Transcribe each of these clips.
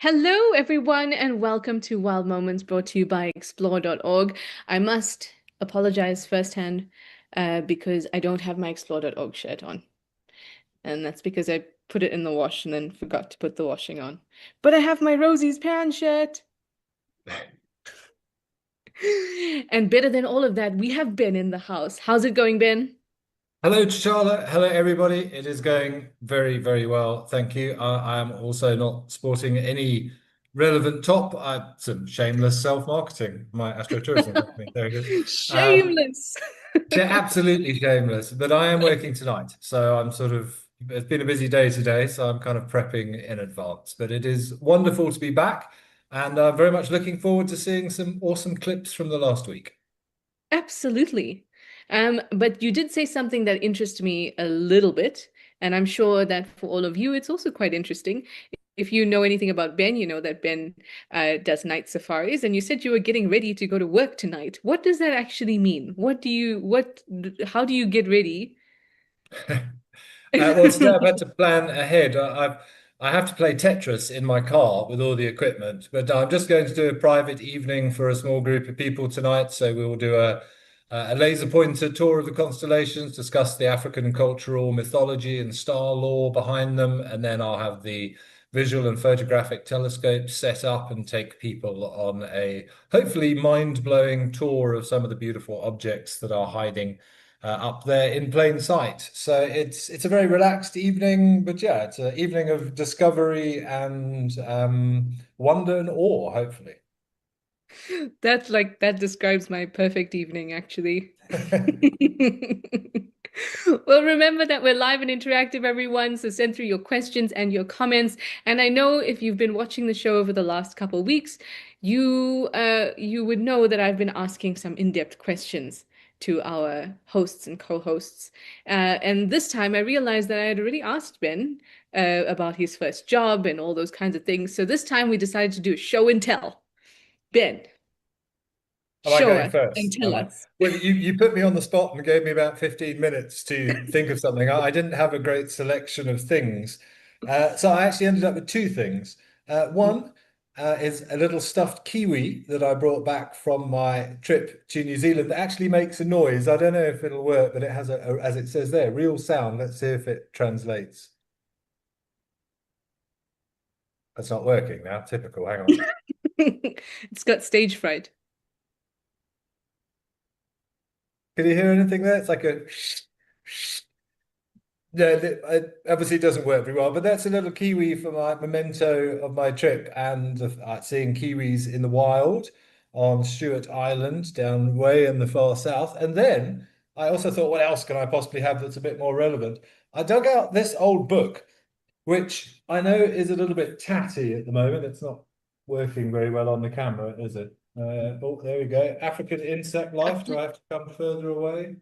Hello, everyone, and welcome to Wild Moments brought to you by explore.org. I must apologize firsthand because I don't have my explore.org shirt on. And that's because I put it in the wash and then forgot to put the washing on. But I have my Rosie's Pan shirt. And better than all of that, we have Ben in the house. How's it going, Ben? Hello, Charlotte. Hello, everybody. It is going very, very well. Thank you. I am also not sporting any relevant top. Some shameless self-marketing, my astrotourism company. There it is. Um, Shameless. Absolutely shameless, but I am working tonight. So it's been a busy day today. So I'm kind of prepping in advance. But it is wonderful to be back. And I'm very much looking forward to seeing some awesome clips from the last week. Absolutely. But you did say something that interests me a little bit, and I'm sure that for all of you, it's also quite interesting. If you know anything about Ben, you know that Ben does night safaris, and you said you were getting ready to go to work tonight. What does that actually mean? How do you get ready? Well, today I've had to plan ahead. I have to play Tetris in my car with all the equipment, but I'm just going to do a private evening for a small group of people tonight. So we will do a laser pointer tour of the constellations, discuss the African cultural mythology and star lore behind them, and then I'll have the visual and photographic telescopes set up and take people on a hopefully mind-blowing tour of some of the beautiful objects that are hiding up there in plain sight. So it's a very relaxed evening, but yeah, it's an evening of discovery and wonder and awe, hopefully. That describes my perfect evening, actually. Well, remember that we're live and interactive, everyone. So send through your questions and your comments. And I know if you've been watching the show over the last couple of weeks, you would know that I've been asking some in-depth questions to our hosts and co-hosts. And this time I realized that I had already asked Ben about his first job and all those kinds of things. So this time we decided to do a show and tell. Ben, Am I show going us and first? tell Am I? us. Well, you put me on the spot and gave me about 15 minutes to think of something. I didn't have a great selection of things. So I actually ended up with two things. One is a little stuffed kiwi that I brought back from my trip to New Zealand that actually makes a noise. I don't know if it'll work, but it has as it says there, real sound. Let's see if it translates. That's not working now. Typical. Hang on. It's got stage fright. Can you hear anything there? It's like a no, it obviously doesn't work very well, but that's a little kiwi for my memento of my trip and seeing kiwis in the wild on Stewart Island down way in the far south. And then I also thought, what else can I possibly have that's a bit more relevant? I dug out this old book, which I know is a little bit tatty at the moment. It's not working very well on the camera, is it? Oh, there we go. African Insect Life. Do I have to come further away?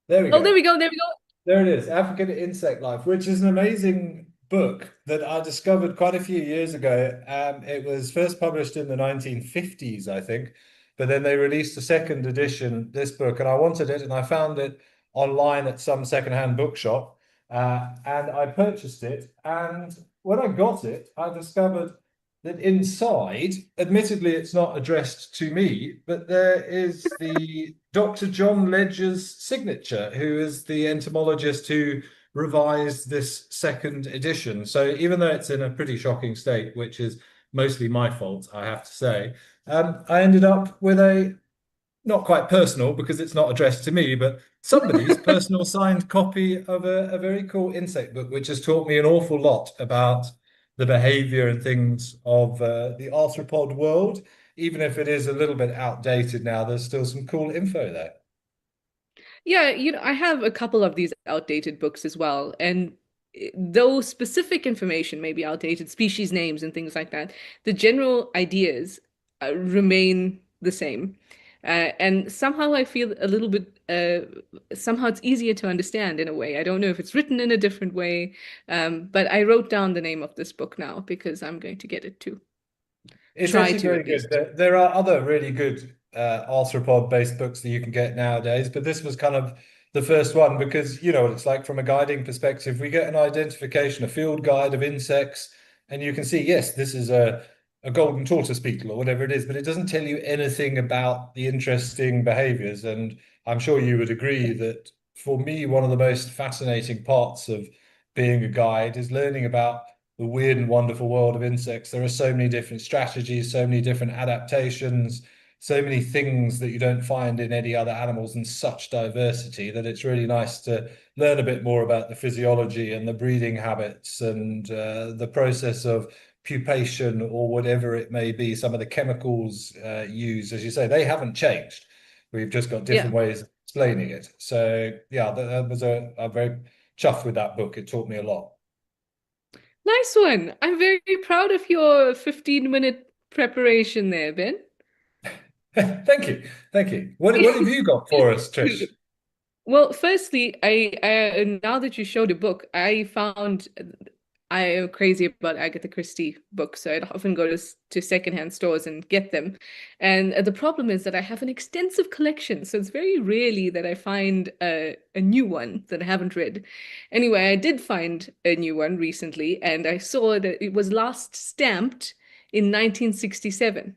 There we Oh, there go. we go. There we go. There it is, African Insect Life, which is an amazing book that I discovered quite a few years ago. It was first published in the 1950s, I think, but then they released a second edition, this book, and I wanted it, and I found it online at some secondhand bookshop, and I purchased it. And when I got it, I discovered that inside, admittedly, it's not addressed to me, but there is the Dr. John Ledger's signature, who is the entomologist who revised this second edition. So even though it's in a pretty shocking state, which is mostly my fault, I have to say, I ended up with a not quite personal because it's not addressed to me, but somebody's personal signed copy of a very cool insect book, which has taught me an awful lot about the behavior and things of the arthropod world. Even if it is a little bit outdated now, there's still some cool info there. Yeah, I have a couple of these outdated books as well. And though specific information may be outdated, species names and things like that, the general ideas remain the same. And somehow I feel a little bit, somehow it's easier to understand in a way. I don't know if it's written in a different way, but I wrote down the name of this book now because I'm going to get it to It's try actually to very at good. least. There are other really good arthropod-based books that you can get nowadays, but this was kind of the first one because you know what it's like from a guiding perspective. We get an identification, a field guide of insects, and you can see, yes, this is a golden tortoise beetle or whatever it is, but it doesn't tell you anything about the interesting behaviors. And I'm sure you would agree that for me, one of the most fascinating parts of being a guide is learning about the weird and wonderful world of insects. There are so many different strategies, so many different adaptations, so many things that you don't find in any other animals, and such diversity that it's really nice to learn a bit more about the physiology and the breeding habits and the process of pupation or whatever it may be. Some of the chemicals used, as you say, they haven't changed. We've just got Yeah. different ways of explaining it. So yeah, that was I'm very chuffed with that book. It taught me a lot. Nice one. I'm very proud of your 15-minute preparation there, Ben. Thank you. Thank you. What have you got for us, Trish? Well, firstly, I now that you showed a book, I found I am crazy about Agatha Christie books, so I'd often go to secondhand stores and get them. And the problem is that I have an extensive collection, so it's very rarely that I find a new one that I haven't read. Anyway, I did find a new one recently, and I saw that it was last stamped in 1967.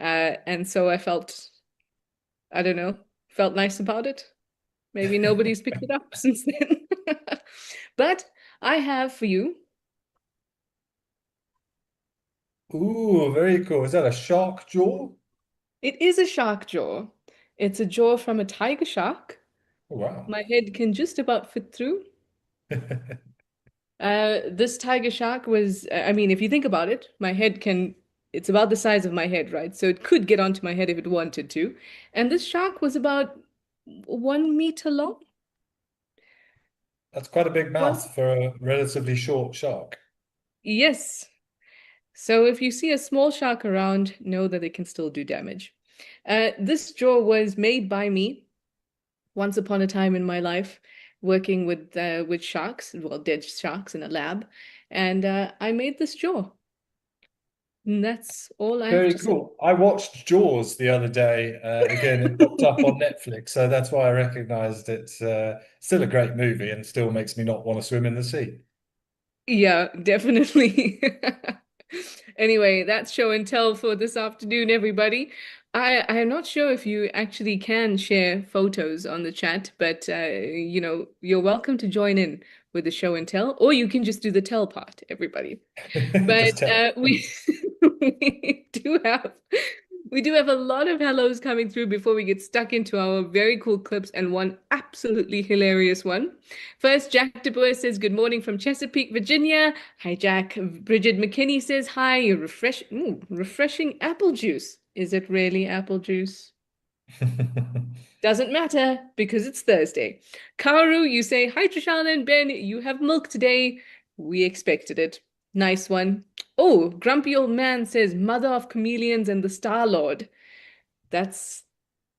And so I felt, I don't know, felt nice about it. Maybe nobody's picked it up since then. But I have for you, Ooh, very cool. Is that a shark jaw? it is a shark jaw. It's a jaw from a tiger shark. Oh, wow. My head can just about fit through. This tiger shark was, I mean, if you think about it, my head can, it's about the size of my head, right? So it could get onto my head if it wanted to. And this shark was about 1 meter long. That's quite a big One, mouth for a relatively short shark. yes. So if you see a small shark around, know that it can still do damage. This jaw was made by me once upon a time in my life, working with sharks, well, dead sharks in a lab, and I made this jaw. And that's all I have Very to say. cool. I watched Jaws the other day. Again, it popped up on Netflix, so that's why I recognized it's still a great movie and still makes me not want to swim in the sea. Yeah, definitely. Anyway, that's show and tell for this afternoon, everybody. I'm not sure if you actually can share photos on the chat, but you're welcome to join in with the show and tell, or you can just do the tell part, everybody. But Just tell. we we do have a lot of hellos coming through before we get stuck into our very cool clips and one absolutely hilarious one. First, Jack DeBoer says, "Good morning from Chesapeake, Virginia." Hi, Jack. Bridget McKinney says, "Hi, refreshing apple juice. Is it really apple juice?" Doesn't matter because it's Thursday. Karu, you say, "Hi, Trishana and Ben. You have milk today. We expected it." Nice one. Oh, Grumpy Old Man says, "Mother of Chameleons and the Star Lord." That's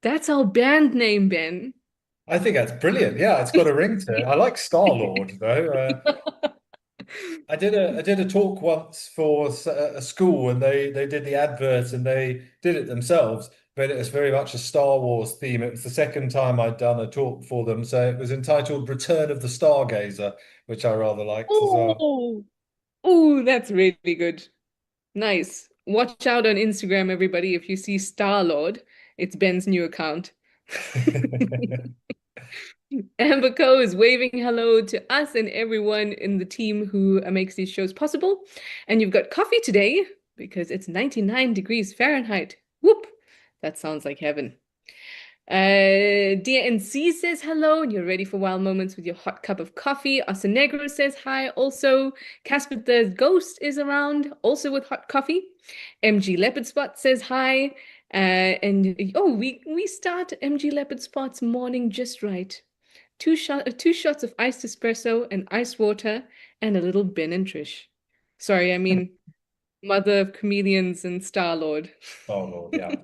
that's our band name, Ben. I think that's brilliant. Yeah, it's got a ring to it. I like Star-Lord though. I did a talk once for a school, and they did the advert and they did it themselves, but it was very much a Star Wars theme. It was the second time I'd done a talk for them, so it was entitled "Return of the Stargazer," which I rather liked as well. Oh, oh, that's really good. Nice. Watch out on Instagram, everybody. If you see Star Lord, it's Ben's new account. Amber Co is waving hello to us and everyone in the team who makes these shows possible. And you've got coffee today because it's 99 degrees Fahrenheit. Whoop! That sounds like heaven. Dear NC says hello, and you're ready for wild moments with your hot cup of coffee. Asanegro says hi. Also, Casper the Ghost is around, also with hot coffee. MG Leopard Spot says hi. And oh, we start MG Leopard Spot's morning just right. Two shots of iced espresso and ice water and a little Ben and Trish. Sorry, I mean Mother of Chameleons and Star-Lord. Oh Lord, yeah.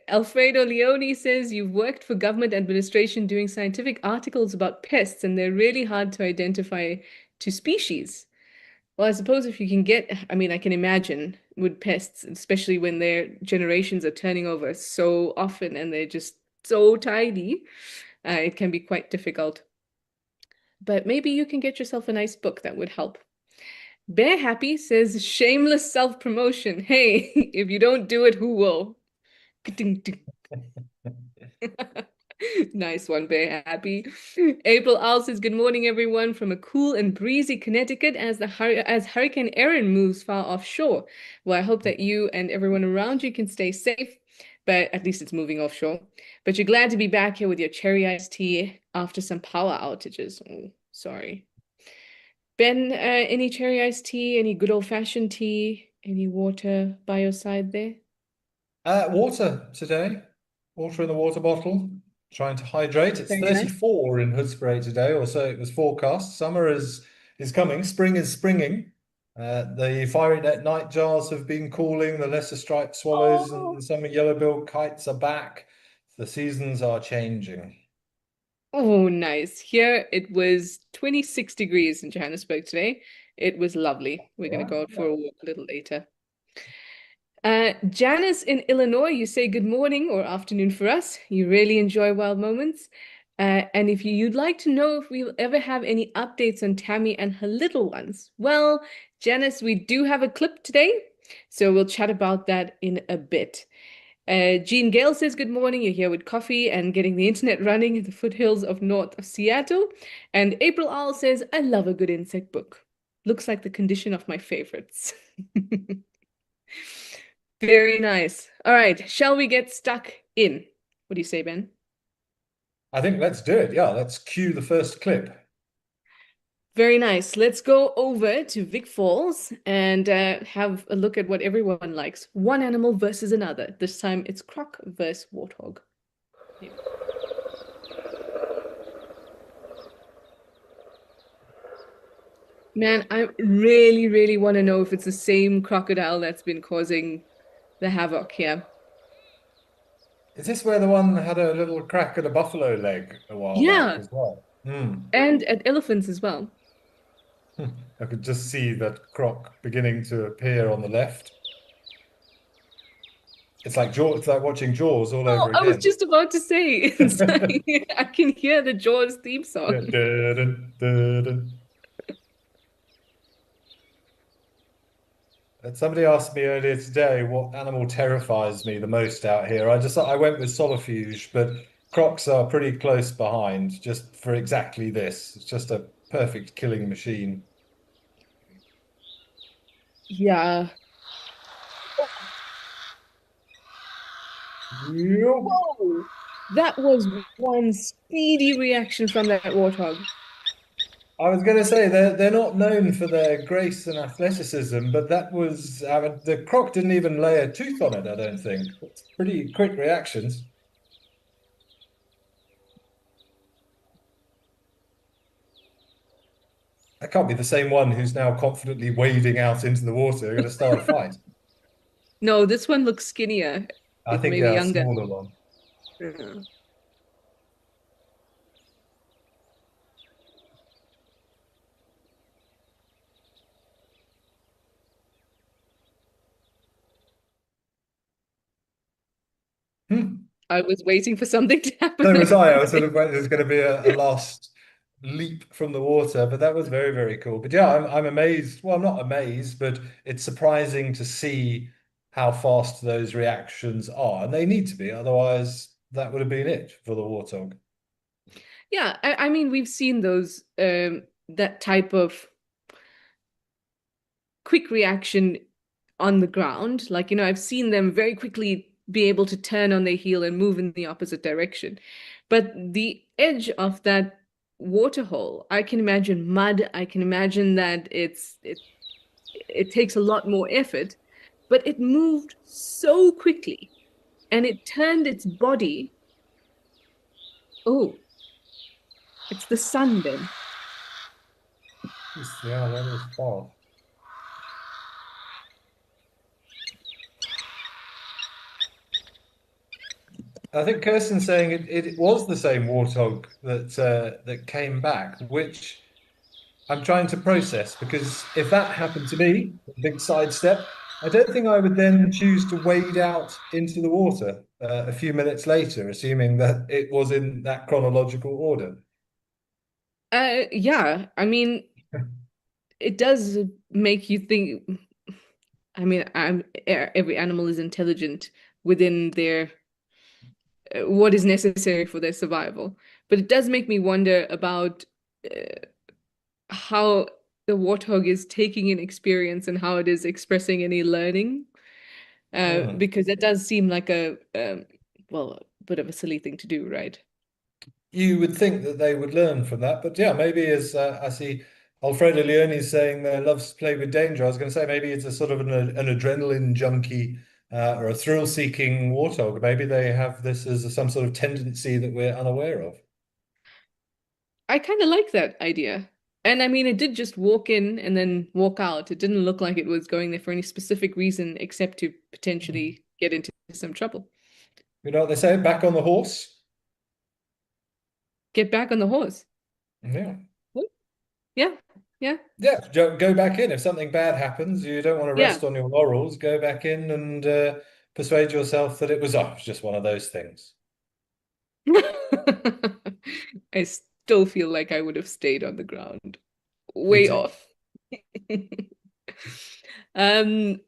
Alfredo Leone says you've worked for government administration doing scientific articles about pests, and they're really hard to identify to species. Well, I suppose if you can get, I mean, I can imagine with pests, especially when their generations are turning over so often and they're just so tiny, it can be quite difficult. But maybe you can get yourself a nice book that would help. Bear Happy says shameless self-promotion. Hey, if you don't do it, who will? Nice one, Bear Happy. April Owl says, "Good morning, everyone, from a cool and breezy Connecticut as as Hurricane Erin moves far offshore. Well, I hope that you and everyone around you can stay safe, but at least it's moving offshore. But you're glad to be back here with your cherry iced tea after some power outages. Oh, sorry. Ben, any cherry iced tea, any good old-fashioned tea, any water by your side there? Water today. Water in the water bottle. Trying to hydrate. It's Very nice. 34 in Hoodspray today, or so it was forecast. Summer is coming. Spring is springing. The fiery net nightjars have been calling. The lesser striped swallows and Oh, the summer yellow-billed kites are back. The seasons are changing. oh, nice. Here it was 26 degrees in Johannesburg today. It was lovely. We're going to Right. go out for a walk a little later. Janice in Illinois, you say good morning or afternoon for us. You really enjoy wild moments. And if you'd like to know if we'll ever have any updates on Tammy and her little ones, well, Janice, we do have a clip today, so we'll chat about that in a bit. Jean Gale says, "Good morning. You're here with coffee and getting the internet running in the foothills of north of Seattle." And April Owl says, "I love a good insect book. Looks like the condition of my favorites." Very nice. All right, shall we get stuck in? What do you say, Ben? I think let's do it. Yeah, let's cue the first clip. Very nice. Let's go over to Vic Falls and have a look at what everyone likes. One animal versus another. This time it's Croc versus Warthog. Man, I really, really want to know if it's the same crocodile that's been causing the havoc here. Is this where the one had a little crack at a buffalo leg a while back Yeah, as well? Hmm. and at elephants as well. I could just see that croc beginning to appear on the left. It's like Jaws, it's like watching Jaws all Oh, over I was again. just about to say, it's like I can hear the Jaws theme song. Dun, dun, dun, dun. And somebody asked me earlier today what animal terrifies me the most out here. I went with Solifuge, but crocs are pretty close behind just for exactly this. It's just a perfect killing machine. Yeah. Yep. Whoa! That was one speedy reaction from that warthog. I was going to say they're not known for their grace and athleticism, but that was I mean, the croc didn't even lay a tooth on it. I don't think. It's pretty quick reactions. That can't be the same one who's now confidently wading out into the water, going to start a fight. No, this one looks skinnier, I if think maybe yeah, a younger. smaller one. Yeah. Hmm. I was waiting for something to happen. So I was I. I couldn't was sort of waiting there's going to be a last leap from the water, but that was very, very cool. But yeah, I'm amazed. Well, I'm not amazed, but it's surprising to see how fast those reactions are, and they need to be, otherwise that would have been it for the warthog. Yeah, I mean, we've seen those that type of quick reaction on the ground. Like, I've seen them very quickly be able to turn on their heel and move in the opposite direction. But the edge of that water hole, I can imagine mud. I can imagine that it takes a lot more effort, but it moved so quickly and it turned its body. Oh, it's the sun, Ben. Yeah, that is fast. I think Kirsten's saying it was the same warthog that came back, which I'm trying to process because if that happened to me, a big sidestep, I don't think I would then choose to wade out into the water a few minutes later, assuming that it was in that chronological order. Yeah, I mean, it does make you think. I mean, every animal is intelligent within their what is necessary for their survival. But it does make me wonder about how the warthog is taking in experience and how it is expressing any learning. Hmm. Because that does seem like well, a bit of a silly thing to do, right? You would think that they would learn from that, but yeah, maybe as I see Alfredo Leone saying they loves to play with danger. I was going to say maybe it's a sort of an adrenaline junkie or a thrill-seeking warthog. Maybe they have this as some sort of tendency that we're unaware of. I kind of like that idea. And I mean, it did just walk in and then walk out. It didn't look like it was going there for any specific reason except to potentially get into some trouble. You know what they say? Back on the horse. Get back on the horse. Yeah. What? Yeah, yeah, Yeah, go back in. If something bad happens, you don't want to yeah. rest on your laurels. Go back in and persuade yourself that it was just one of those things. I still feel like I would have stayed on the ground. Me Way too. off. Um,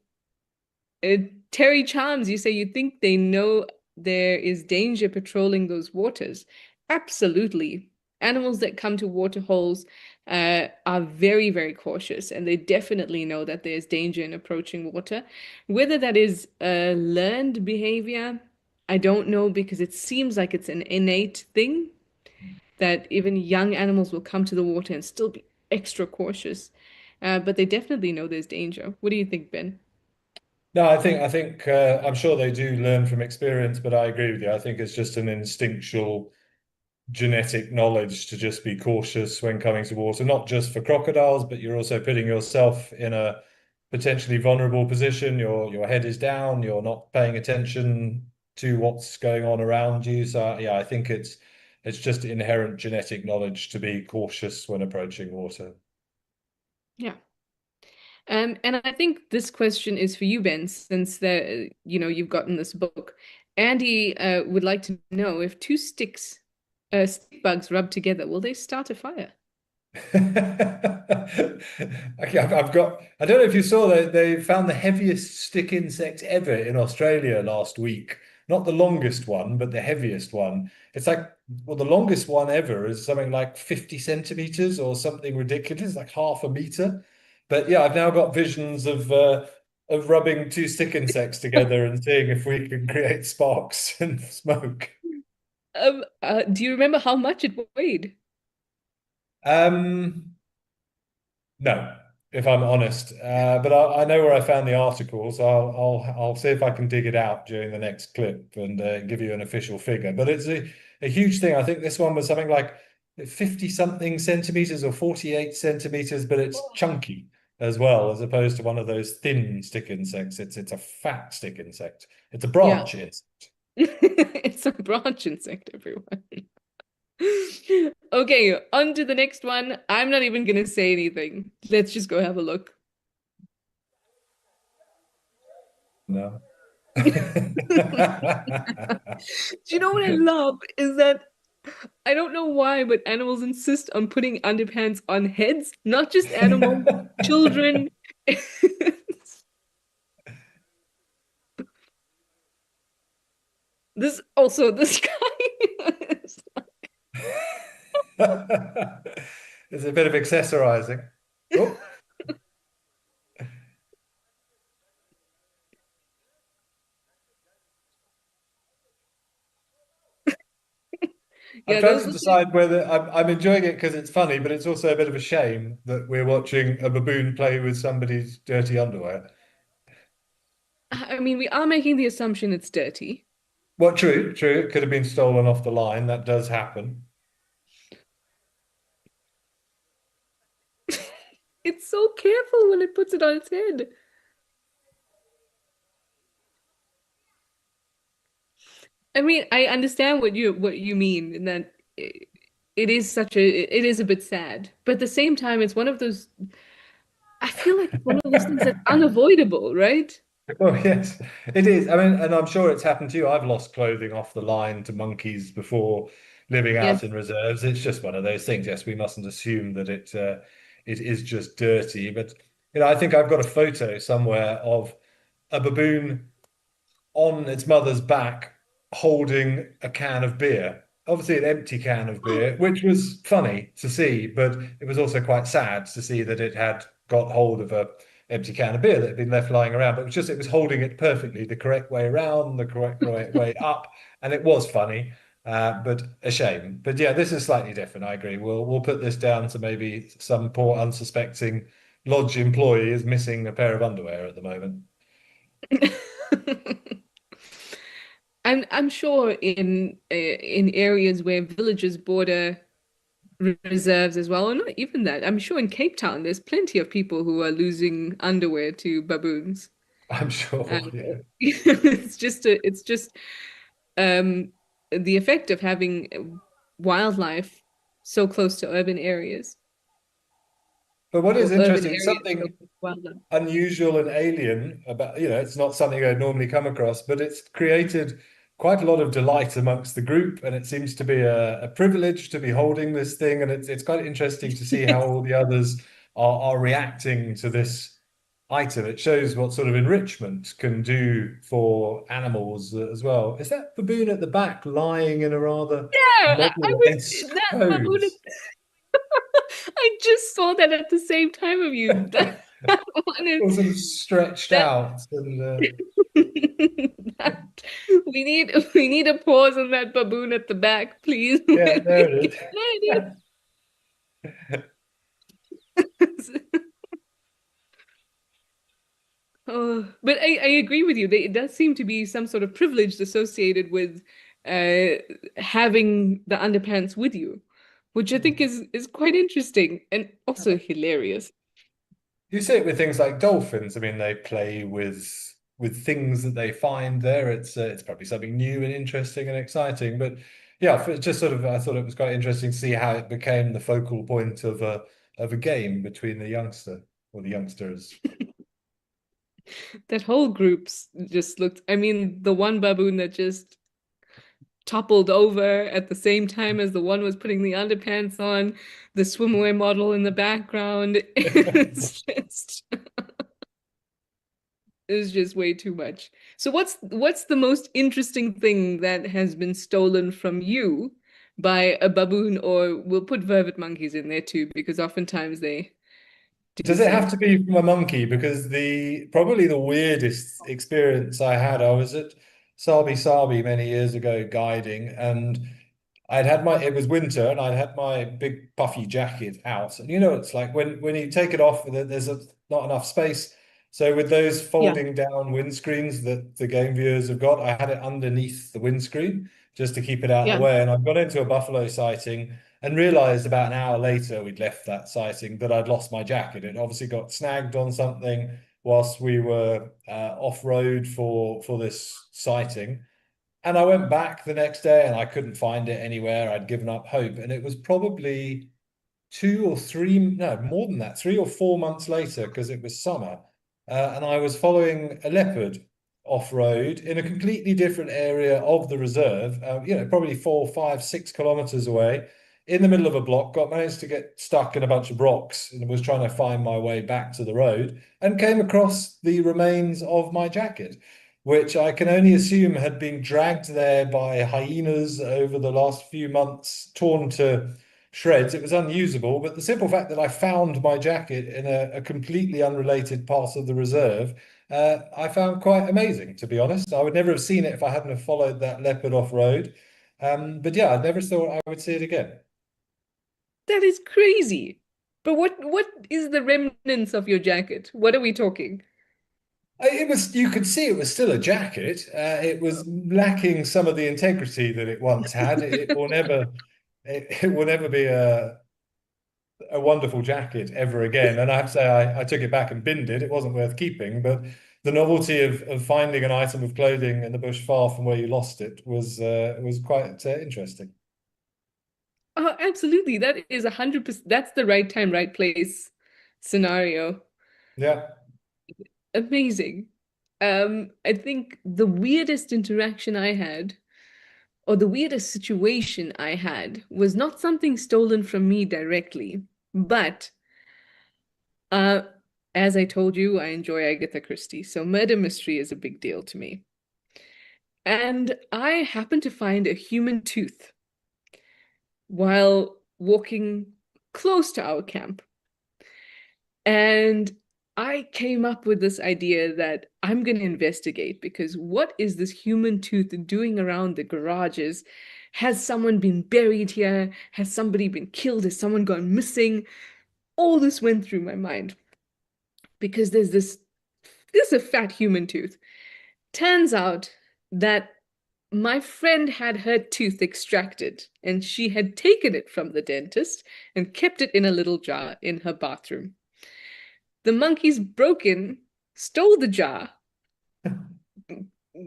Uh, Terry Charms, you say you think they know there is danger patrolling those waters. Absolutely. Animals that come to water holes are very, very cautious, and they definitely know that there's danger in approaching water. Whether that is a learned behavior, I don't know because it seems like it's an innate thing that even young animals will come to the water and still be extra cautious. But they definitely know there's danger. What do you think, Ben? No, I think I'm sure they do learn from experience, but I agree with you. I think it's just an instinctual genetic knowledge to just be cautious when coming to water, not just for crocodiles, but you're also putting yourself in a potentially vulnerable position. Your head is down, you're not paying attention to what's going on around you. So yeah, I think it's just inherent genetic knowledge to be cautious when approaching water. Yeah. And I think this question is for you, Ben, since you've gotten this book. Andy would like to know if two stick bugs rub together, will they start a fire? Okay, I've got. I don't know if you saw that they found the heaviest stick insect ever in Australia last week. Not the longest one, but the heaviest one. It's like, well, the longest one ever is something like 50 centimeters or something ridiculous, like half a meter. But yeah, I've now got visions of rubbing two stick insects together and seeing if we can create sparks and smoke. Do you remember how much it weighed? Um, No, if I'm honest. But I know where I found the article, so I'll see if I can dig it out during the next clip and give you an official figure. But it's a huge thing. I think this one was something like 50 something centimeters or 48 centimeters, but it's chunky as well, as opposed to one of those thin stick insects. It's a fat stick insect. It's a Yeah. branch insect. It's a branch insect, everyone. Okay, on to the next one. I'm not even gonna say anything. Let's just go have a look. No. Do you know what I love is that I don't know why, but animals insist on putting underpants on heads, not just animals, children. This guy It's a bit of accessorizing. Oh, I'm yeah, trying those to look like decide whether I'm enjoying it because it's funny, but it's also a bit of a shame that we're watching a baboon play with somebody's dirty underwear. I mean, we are making the assumption it's dirty. Well, true, true. It could have been stolen off the line. That does happen. It's so careful when it puts it on its head. I mean, I understand what you mean in that it is a bit sad, but at the same time, it's one of those. I feel like it's one of those things that's unavoidable, right? Oh, yes, it is. I mean, and I'm sure it's happened to you. I've lost clothing off the line to monkeys before living Yes. out in reserves. It's just one of those things. Yes, we mustn't assume that it is just dirty. But I think I've got a photo somewhere of a baboon on its mother's back holding a can of beer. Obviously, an empty can of beer, which was funny to see, but it was also quite sad to see that it had got hold of a empty can of beer that had been left lying around. But it was holding it perfectly, the correct way around, the correct way up, and it was funny, but a shame. But yeah, this is slightly different. I agree. We'll put this down to maybe some poor unsuspecting lodge employee is missing a pair of underwear at the moment. I'm sure in areas where villages border reserves as well, or not even that. I'm sure in Cape Town there's plenty of people who are losing underwear to baboons. I'm Um, sure. Yeah. it's just um the effect of having wildlife so close to urban areas But what is or urban interesting, areas so something close to wildlife. unusual and alien about, it's not something I'd normally come across, but it's created quite a lot of delight amongst the group. And it seems to be a privilege to be holding this thing. And it's quite interesting to see how all the others are reacting to this item. It shows what sort of enrichment can do for animals as well. Is that baboon at the back lying in a rather Yeah, I was model-esque that baboon. pose? I just saw that at the same time of you. That one is All sort of stretched that out and that we need a pause on that baboon at the back, please. yeah, there it There it is. is. Oh, but I agree with you. It does seem to be some sort of privilege associated with uh, having the underpants with you, which I think is quite interesting and also hilarious. You see it with things like dolphins. I mean, they play with things that they find there. It's probably something new and interesting and exciting. But yeah, just sort of, I thought it was quite interesting to see how it became the focal point of a game between the youngster or the youngsters. That whole group's just looked, I mean, the one baboon that just toppled over at the same time as the one was putting the underpants on, the swimwear model in the background. It's just way too much. So what's the most interesting thing that has been stolen from you by a baboon, or we'll put vervet monkeys in there too, because oftentimes they do Does it have seem. to be from a monkey? Because the probably the weirdest experience I had, I was at Sabi Sabi many years ago guiding, and it was winter, and I'd had my big puffy jacket out. And it's like when you take it off, there's not enough space. So with those Yeah, folding down windscreens that the game viewers have got, I had it underneath the windscreen just to keep it out of the yeah. way. And I've got into a buffalo sighting and realized about an hour later we'd left that sighting that I'd lost my jacket. It obviously got snagged on something whilst we were off road for this sighting. And I went back the next day and I couldn't find it anywhere. I'd given up hope. And it was probably 2 or 3, no, more than that, 3 or 4 months later, because it was summer. And I was following a leopard off road in a completely different area of the reserve, probably 4, 5, 6 kilometers away in the middle of a block, managed to get stuck in a bunch of rocks and was trying to find my way back to the road and came across the remains of my jacket, which I can only assume had been dragged there by hyenas over the last few months, torn to shreds. It was unusable, but the simple fact that I found my jacket in a completely unrelated part of the reserve, I found quite amazing, to be honest. I would never have seen it if I hadn't have followed that leopard off road. But yeah, I never thought I would see it again. That is crazy. But what is the remnants of your jacket? What are we talking? You could see it was still a jacket. It was lacking some of the integrity that it once had. It will never be a wonderful jacket ever again. And I have to say, I took it back and binned it. It wasn't worth keeping, but the novelty of finding an item of clothing in the bush far from where you lost it was quite interesting. Oh, absolutely. That is 100%. That's the right time, right place scenario. Yeah. Amazing. I think the weirdest interaction I had, or the weirdest situation I had, was not something stolen from me directly, but Uh, as I told you, I enjoy Agatha Christie, so murder mystery is a big deal to me. And I happened to find a human tooth while walking close to our camp. And I came up with this idea that I'm going to investigate because what is this human tooth doing around the garages? Has someone been buried here? Has somebody been killed? Has someone gone missing? All this went through my mind because there's a fat human tooth. Turns out that my friend had her tooth extracted and she had taken it from the dentist and kept it in a little jar in her bathroom. The monkeys broke in, stole the jar,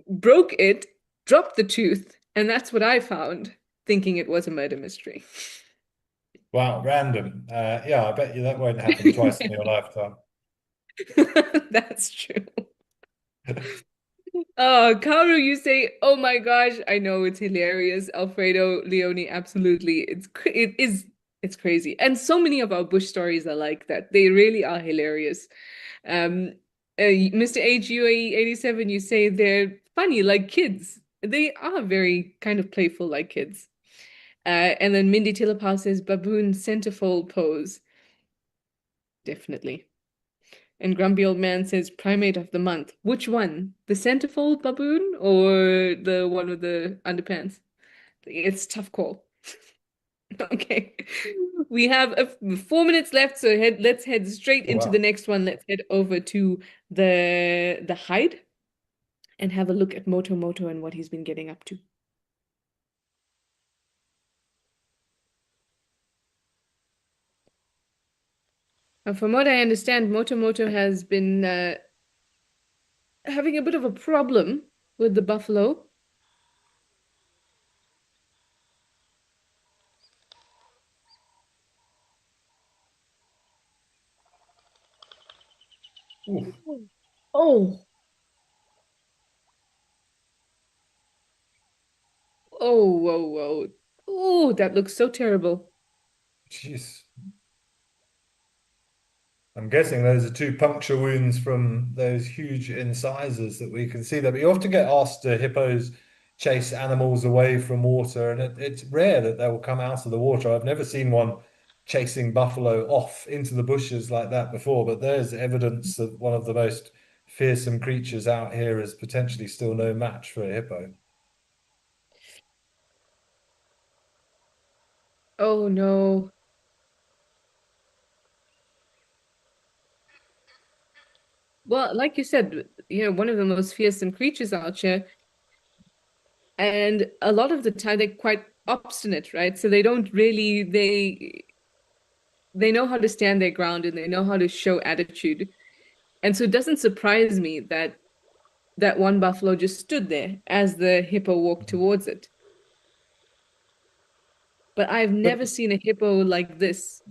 broke it, dropped the tooth, and that's what I found, thinking it was a murder mystery. Wow, random. Yeah, I bet you that won't happen twice in your lifetime. That's true. Oh, Karu, you say, oh my gosh, I know it's hilarious. Alfredo, Leone, absolutely. It's crazy. And so many of our bush stories are like that. They really are hilarious. Um, Mr. HUAE 87, you say they're funny like kids. They are very kind of playful like kids. And then Mindy Tillapau says baboon centerfold pose. Definitely. And Grumpy Old Man says primate of the month. Which one? The centerfold baboon or the one with the underpants? It's a tough call. Okay. We have 4 minutes left, so let's head straight Oh, into the wow. next one. Let's head over to the hide and have a look at Moto Moto and what he's been getting up to. From what I understand, Moto Moto has been having a bit of a problem with the buffalo. Oof, Oh, oh, whoa, whoa. Oh, that looks so terrible. jeez. I'm guessing those are two puncture wounds from those huge incisors that we can see there. But you often get asked, do hippos chase animals away from water? And it's rare that they will come out of the water. I've never seen one chasing buffalo off into the bushes like that before, but there's evidence that one of the most fearsome creatures out here is potentially still no match for a hippo. Oh no. Well, like you said, one of the most fearsome creatures out here, and a lot of the time they're quite obstinate, right? So they don't really they know how to stand their ground and they know how to show attitude. And so it doesn't surprise me that that one buffalo just stood there as the hippo walked towards it. But I've But never seen a hippo like this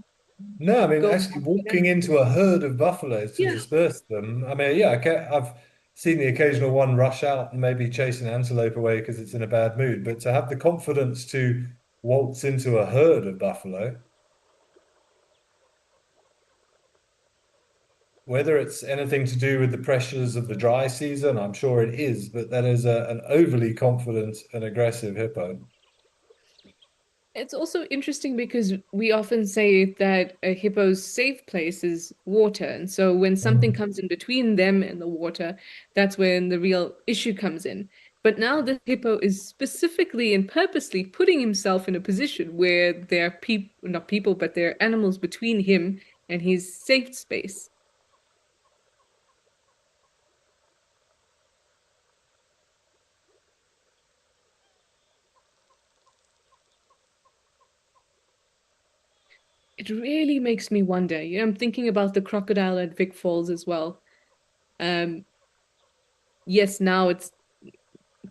no, I mean, go actually after walking them. into a herd of buffaloes to Yeah, disperse them. I mean, yeah, I've seen the occasional one rush out and maybe chase an antelope away because it's in a bad mood, but to have the confidence to waltz into a herd of buffalo, whether it's anything to do with the pressures of the dry season, I'm sure it is, but that is an overly confident and aggressive hippo. it's also interesting because we often say that a hippo's safe place is water. And so when something Mm. comes in between them and the water, that's when the real issue comes in. But now the hippo is specifically and purposely putting himself in a position where there are people, not people, but there are animals between him and his safe space. It really makes me wonder. I'm thinking about the crocodile at Vic Falls as well. Um, yes, now it's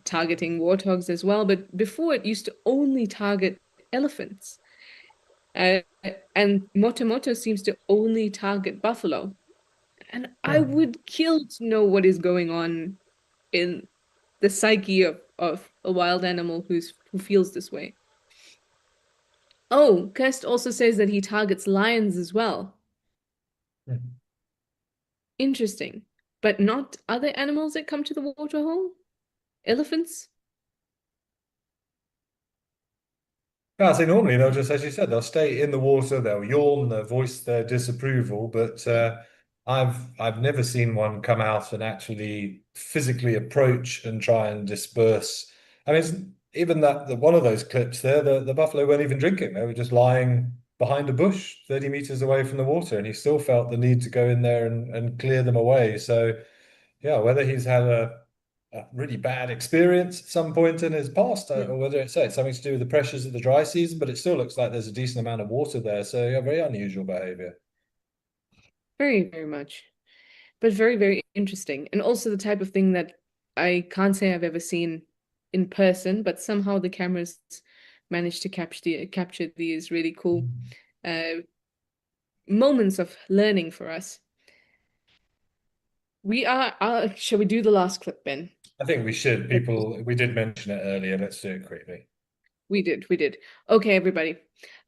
targeting warthogs as well, but before it used to only target elephants. Uh, and Motomoto seems to only target buffalo. And I Hmm. would kill to know what is going on in the psyche of a wild animal who feels this way. Oh, Kirst also says that he targets lions as well. Interesting. But not other animals that come to the waterhole? Elephants? Yeah, so normally they'll just, as you said, they'll stay in the water, they'll yawn, they'll voice their disapproval, but I've never seen one come out and actually physically approach and try and disperse. I mean, even that the one of those clips there, the buffalo weren't even drinking; they were just lying behind a bush, 30 meters away from the water, and he still felt the need to go in there and clear them away. So, yeah, whether he's had a really bad experience at some point in his past, Hmm. or whether it's something to do with the pressures of the dry season, but it still looks like there's a decent amount of water there. So yeah, very unusual behavior. Very, very much. But very, very interesting. And also the type of thing that I can't say I've ever seen in person, but somehow the cameras managed to capture these really cool uh, moments of learning for us. Shall we do the last clip, Ben? I think we should. People, we did mention it earlier. Let's do it quickly. We did. Okay, everybody.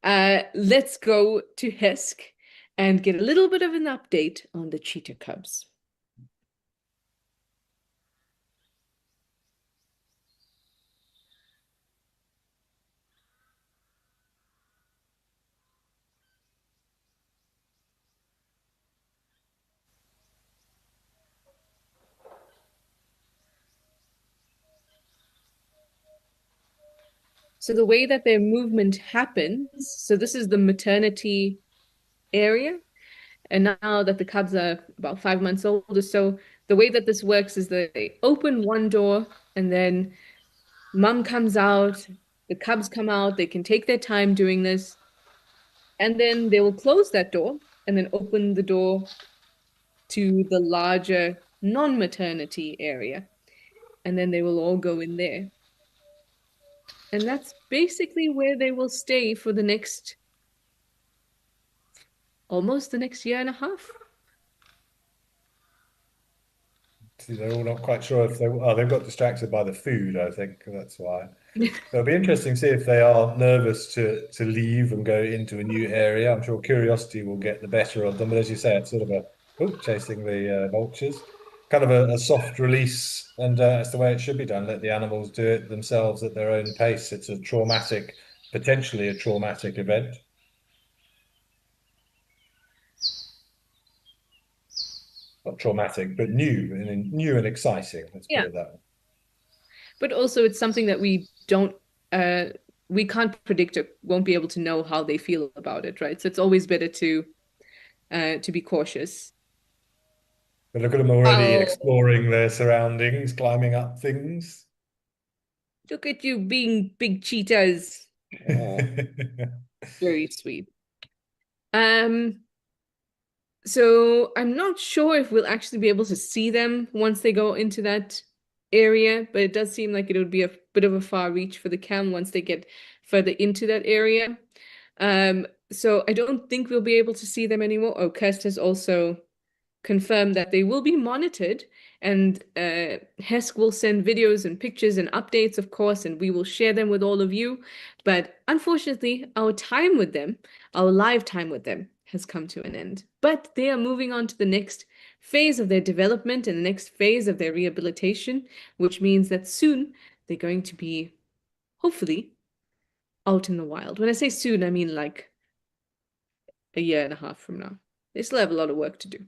Let's go to Hesk and get a little bit of an update on the cheetah cubs. So the way that their movement happens, so this is the maternity area, and now that the cubs are about 5 months old or so, the way that this works is that they open one door and then mom comes out, the cubs come out, they can take their time doing this, and then they will close that door and then open the door to the larger non-maternity area, and then they will all go in there. And that's basically where they will stay for the next, almost the next year and a half. See, they're all not quite sure if they've got distracted by the food, I think that's why. It'll be interesting to see if they are nervous to leave and go into a new area. I'm sure curiosity will get the better of them. But as you say, it's sort of chasing the vultures, kind of a soft release, and it's the way it should be done. Let the animals do it themselves at their own pace. It's a traumatic, potentially a traumatic event. Not traumatic, but new and exciting. Let's put Yeah, it that way. but also it's something that uh we can't predict or won't be able to know how they feel about it, right? So it's always better to be cautious. But look at them already Oh, exploring their surroundings, climbing up things. look at you being big cheetahs. Oh, very sweet. Um, so I'm not sure if we'll actually be able to see them once they go into that area, but it does seem like it would be a bit of a far reach for the cam once they get further into that area. So I don't think we'll be able to see them anymore. Oh, Kirst has also confirmed that they will be monitored, and HESC will send videos and pictures and updates, of course, and we will share them with all of you. But unfortunately, our time with them, our live time with them, has come to an end. But they are moving on to the next phase of their development and the next phase of their rehabilitation, which means that soon they're going to be, hopefully, out in the wild. When I say soon, I mean like a year and a half from now. They still have a lot of work to do.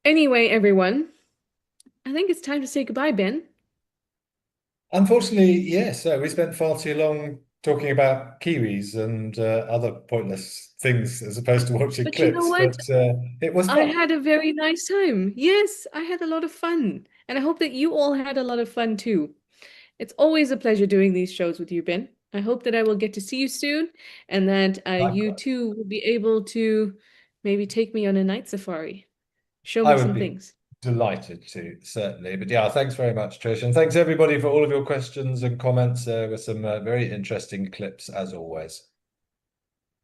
Anyway, everyone, I think it's time to say goodbye, Ben. Unfortunately, yes, we spent far too long talking about kiwis and other pointless things as opposed to watching But you know clips, what? but it was I fun. had a very nice time. Yes, I had a lot of fun. And I hope that you all had a lot of fun too. It's always a pleasure doing these shows with you, Ben. I hope that I will get to see you soon and that you Likewise. too will be able to maybe take me on a night safari. Show I me would some be things. delighted to, certainly. But yeah, thanks very much, Trish. And thanks everybody for all of your questions and comments. There were some very interesting clips as always.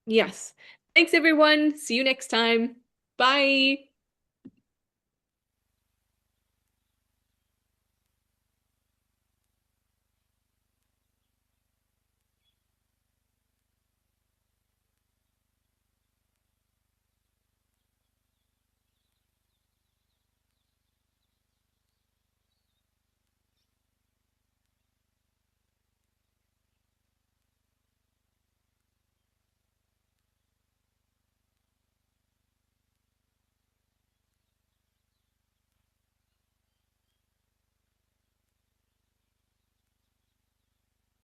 Yes. Thanks, everyone. See you next time. Bye.